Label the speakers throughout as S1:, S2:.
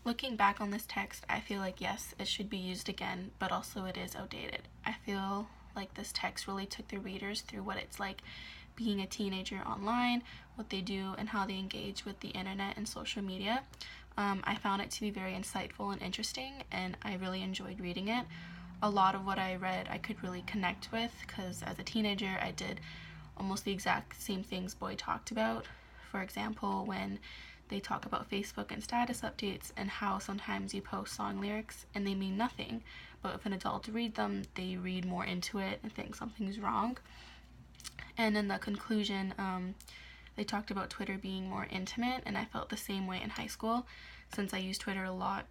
S1: Looking back on this text, I feel like yes, it should be used again, but also it is outdated. I feel like this text really took the readers through what it's like being a teenager online, what they do, and how they engage with the internet and social media. I found it to be very insightful and interesting, and I really enjoyed reading it. A lot of what I read I could really connect with because as a teenager I did almost the exact same things Boy talked about. For example, when they talk about Facebook and status updates and how sometimes you post song lyrics and they mean nothing, but if an adult read them, they read more into it and think something's wrong. And in the conclusion, they talked about Twitter being more intimate, and I felt the same way in high school since I used Twitter a lot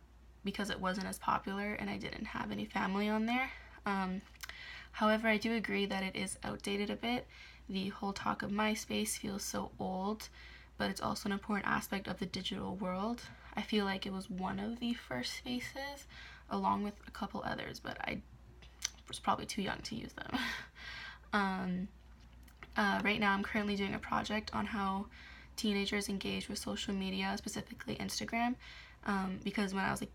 S1: because it wasn't as popular and I didn't have any family on there. However, I do agree that it is outdated a bit. The whole talk of MySpace feels so old, but it's also an important aspect of the digital world. I feel like it was one of the first spaces, along with a couple others, but I was probably too young to use them. Right now, I'm currently doing a project on how teenagers engage with social media, specifically Instagram, because when I was a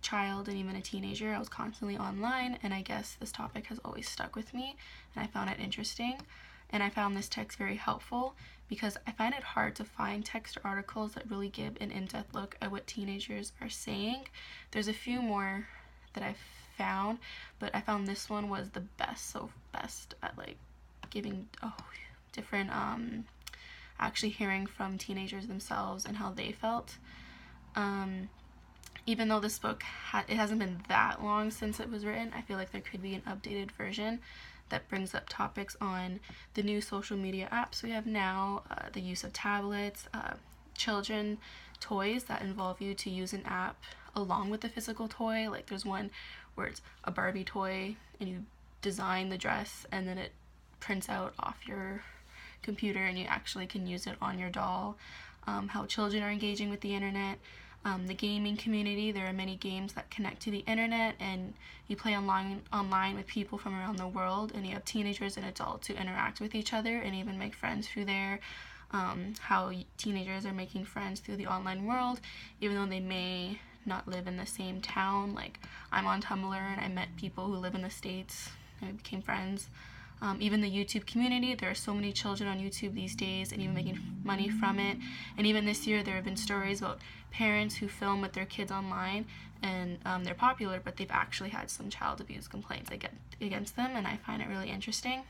S1: child and even a teenager, I was constantly online, and I guess this topic has always stuck with me, and I found it interesting. And I found this text very helpful because I find it hard to find text or articles that really give an in-depth look at what teenagers are saying. There's a few more that I've found, but I found this one was the best at like giving different actually hearing from teenagers themselves and how they felt. Even though this book it hasn't been that long since it was written, I feel like there could be an updated version that brings up topics on the new social media apps we have now, the use of tablets, children toys that involve you to use an app along with the physical toy. Like there's one where it's a Barbie toy and you design the dress and then it prints out off your computer and you actually can use it on your doll. How children are engaging with the internet. The gaming community, there are many games that connect to the internet and you play online with people from around the world, and you have teenagers and adults who interact with each other and even make friends through there. How teenagers are making friends through the online world even though they may not live in the same town. Like I'm on Tumblr and I met people who live in the States and we became friends. Even the YouTube community, there are so many children on YouTube these days and even making money from it. And even this year there have been stories about parents who film with their kids online and they're popular, but they've actually had some child abuse complaints against them, and I find it really interesting.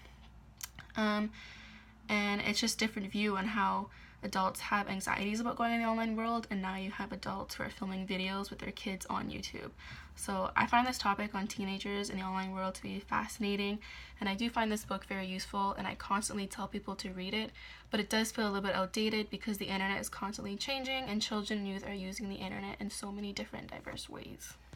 S1: And it's just different view on how adults have anxieties about going in the online world, and now you have adults who are filming videos with their kids on YouTube. So I find this topic on teenagers in the online world to be fascinating, and I do find this book very useful, and I constantly tell people to read it, but it does feel a little bit outdated because the internet is constantly changing and children and youth are using the internet in so many different diverse ways.